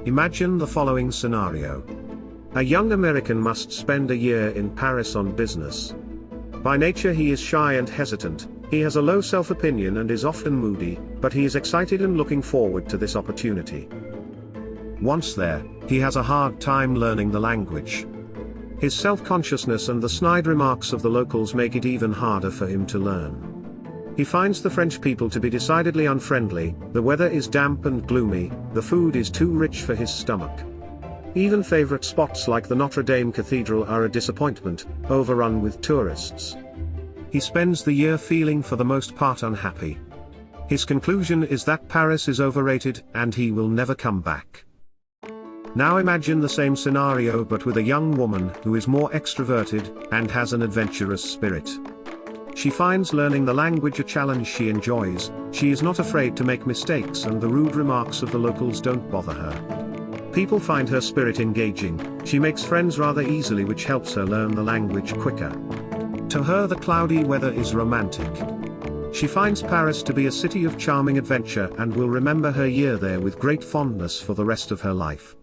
Imagine the following scenario. A young American must spend a year in Paris on business. By nature he is shy and hesitant, he has a low self-opinion and is often moody, but he is excited and looking forward to this opportunity. Once there, he has a hard time learning the language. His self-consciousness and the snide remarks of the locals make it even harder for him to learn. He finds the French people to be decidedly unfriendly, the weather is damp and gloomy, the food is too rich for his stomach. Even favorite spots like the Notre Dame Cathedral are a disappointment, overrun with tourists. He spends the year feeling for the most part unhappy. His conclusion is that Paris is overrated and he will never come back. Now imagine the same scenario but with a young woman who is more extroverted and has an adventurous spirit. She finds learning the language a challenge she enjoys, she is not afraid to make mistakes and the rude remarks of the locals don't bother her. People find her spirit engaging, she makes friends rather easily which helps her learn the language quicker. To her the cloudy weather is romantic. She finds Paris to be a city of charming adventure and will remember her year there with great fondness for the rest of her life.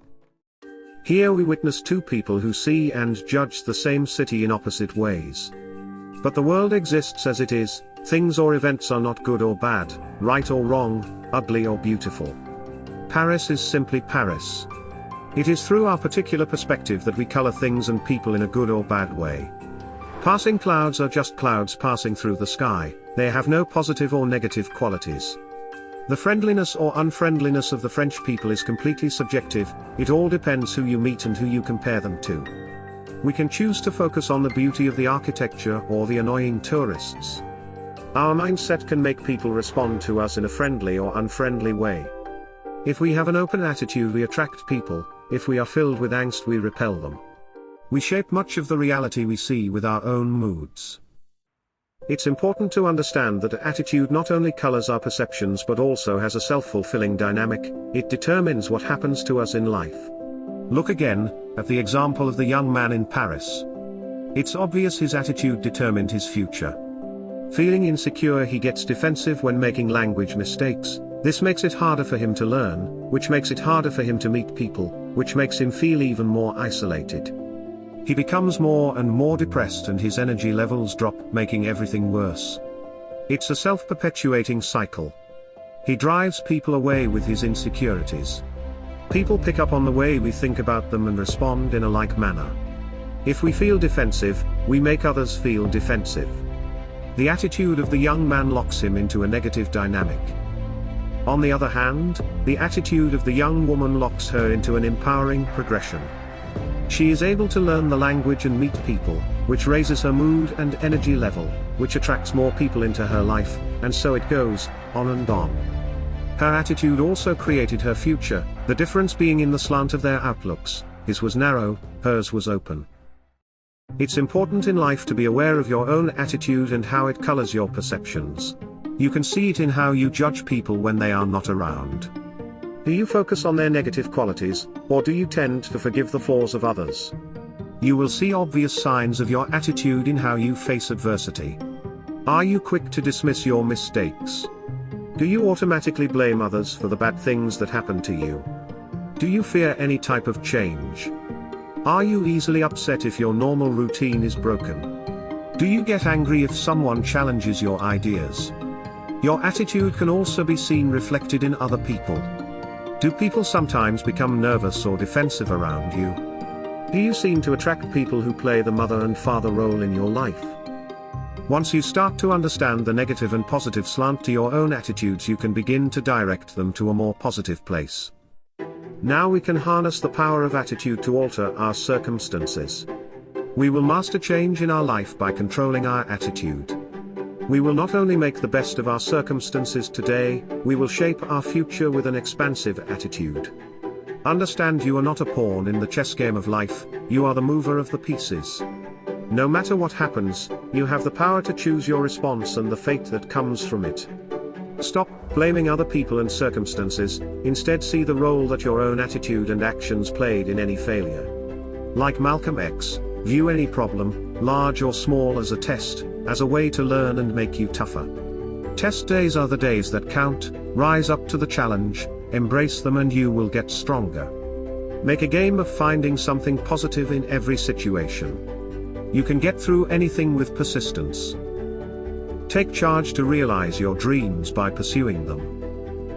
Here we witness two people who see and judge the same city in opposite ways. But the world exists as it is, things or events are not good or bad, right or wrong, ugly or beautiful. Paris is simply Paris. It is through our particular perspective that we color things and people in a good or bad way. Passing clouds are just clouds passing through the sky, they have no positive or negative qualities. The friendliness or unfriendliness of the French people is completely subjective, it all depends who you meet and who you compare them to. We can choose to focus on the beauty of the architecture or the annoying tourists. Our mindset can make people respond to us in a friendly or unfriendly way. If we have an open attitude we attract people, if we are filled with angst we repel them. We shape much of the reality we see with our own moods. It's important to understand that attitude not only colors our perceptions but also has a self-fulfilling dynamic, it determines what happens to us in life. Look again, at the example of the young man in Paris. It's obvious his attitude determined his future. Feeling insecure he gets defensive when making language mistakes, this makes it harder for him to learn, which makes it harder for him to meet people, which makes him feel even more isolated. He becomes more and more depressed and his energy levels drop, making everything worse. It's a self-perpetuating cycle. He drives people away with his insecurities. People pick up on the way we think about them and respond in a like manner. If we feel defensive, we make others feel defensive. The attitude of the young man locks him into a negative dynamic. On the other hand, the attitude of the young woman locks her into an empowering progression. She is able to learn the language and meet people, which raises her mood and energy level, which attracts more people into her life, and so it goes, on and on. Her attitude also created her future, the difference being in the slant of their outlooks, his was narrow, hers was open. It's important in life to be aware of your own attitude and how it colors your perceptions. You can see it in how you judge people when they are not around. Do you focus on their negative qualities, or do you tend to forgive the flaws of others? You will see obvious signs of your attitude in how you face adversity. Are you quick to dismiss your mistakes? Do you automatically blame others for the bad things that happen to you? Do you fear any type of change? Are you easily upset if your normal routine is broken? Do you get angry if someone challenges your ideas? Your attitude can also be seen reflected in other people. Do people sometimes become nervous or defensive around you? Do you seem to attract people who play the mother and father role in your life? Once you start to understand the negative and positive slant to your own attitudes, you can begin to direct them to a more positive place. Now we can harness the power of attitude to alter our circumstances. We will master change in our life by controlling our attitude. We will not only make the best of our circumstances today, we will shape our future with an expansive attitude. Understand you are not a pawn in the chess game of life, you are the mover of the pieces. No matter what happens, you have the power to choose your response and the fate that comes from it. Stop blaming other people and circumstances, instead see the role that your own attitude and actions played in any failure. Like Malcolm X, view any problem, large or small, as a test, as a way to learn and make you tougher. Test days are the days that count, rise up to the challenge, embrace them and you will get stronger. Make a game of finding something positive in every situation. You can get through anything with persistence. Take charge to realize your dreams by pursuing them.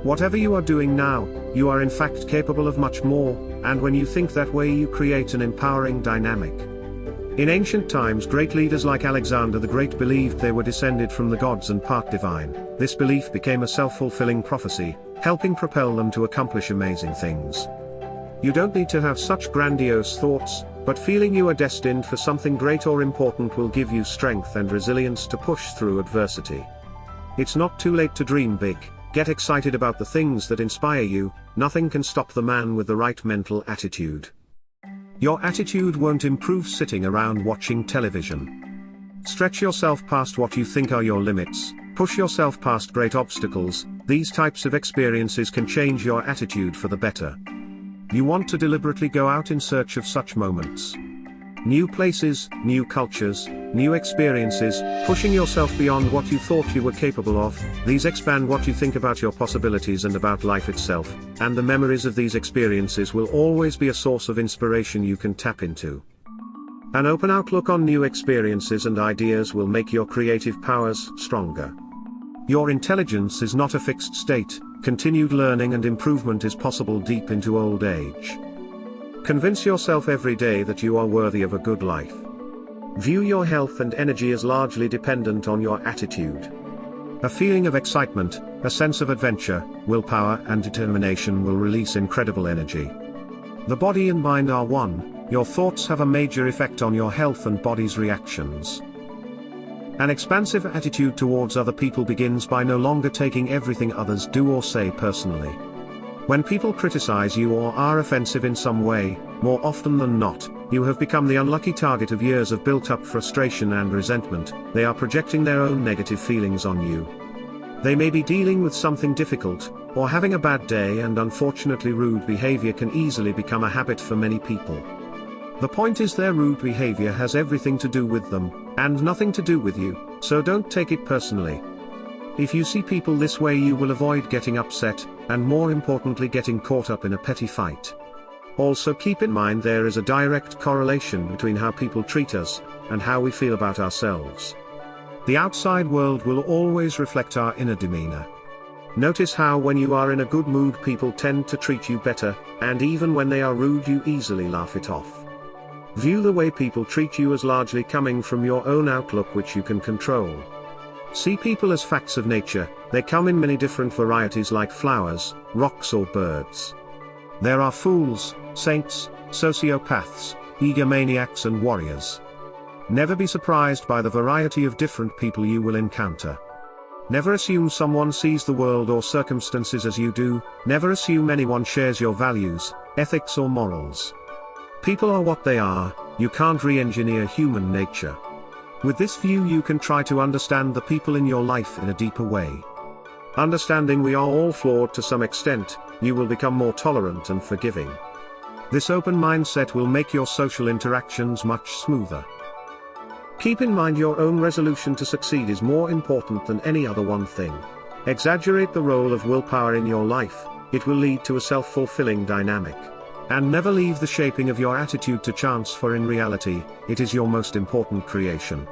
Whatever you are doing now, you are in fact capable of much more, and when you think that way you create an empowering dynamic. In ancient times, great leaders like Alexander the Great believed they were descended from the gods and part divine. This belief became a self-fulfilling prophecy, helping propel them to accomplish amazing things. You don't need to have such grandiose thoughts, but feeling you are destined for something great or important will give you strength and resilience to push through adversity. It's not too late to dream big. Get excited about the things that inspire you. Nothing can stop the man with the right mental attitude. Your attitude won't improve sitting around watching television. Stretch yourself past what you think are your limits. Push yourself past great obstacles. These types of experiences can change your attitude for the better. You want to deliberately go out in search of such moments. New places, new cultures, new experiences, pushing yourself beyond what you thought you were capable of. These expand what you think about your possibilities and about life itself, and the memories of these experiences will always be a source of inspiration you can tap into. An open outlook on new experiences and ideas will make your creative powers stronger. Your intelligence is not a fixed state. Continued learning and improvement is possible deep into old age. Convince yourself every day that you are worthy of a good life. View your health and energy as largely dependent on your attitude. A feeling of excitement, a sense of adventure, willpower and determination will release incredible energy. The body and mind are one. Your thoughts have a major effect on your health and body's reactions. An expansive attitude towards other people begins by no longer taking everything others do or say personally. When people criticize you or are offensive in some way, more often than not, you have become the unlucky target of years of built-up frustration and resentment. They are projecting their own negative feelings on you. They may be dealing with something difficult, or having a bad day, and unfortunately rude behavior can easily become a habit for many people. The point is, their rude behavior has everything to do with them, and nothing to do with you, so don't take it personally. If you see people this way, you will avoid getting upset, and more importantly getting caught up in a petty fight. Also keep in mind there is a direct correlation between how people treat us, and how we feel about ourselves. The outside world will always reflect our inner demeanor. Notice how when you are in a good mood people tend to treat you better, and even when they are rude you easily laugh it off. View the way people treat you as largely coming from your own outlook, which you can control. See people as facts of nature. They come in many different varieties like flowers, rocks or birds. There are fools, saints, sociopaths, egomaniacs and warriors. Never be surprised by the variety of different people you will encounter. Never assume someone sees the world or circumstances as you do. Never assume anyone shares your values, ethics or morals. People are what they are. You can't re-engineer human nature. With this view you can try to understand the people in your life in a deeper way. Understanding we are all flawed to some extent, you will become more tolerant and forgiving. This open mindset will make your social interactions much smoother. Keep in mind your own resolution to succeed is more important than any other one thing. Exaggerate the role of willpower in your life. It will lead to a self-fulfilling dynamic. And never leave the shaping of your attitude to chance, for in reality, it is your most important creation.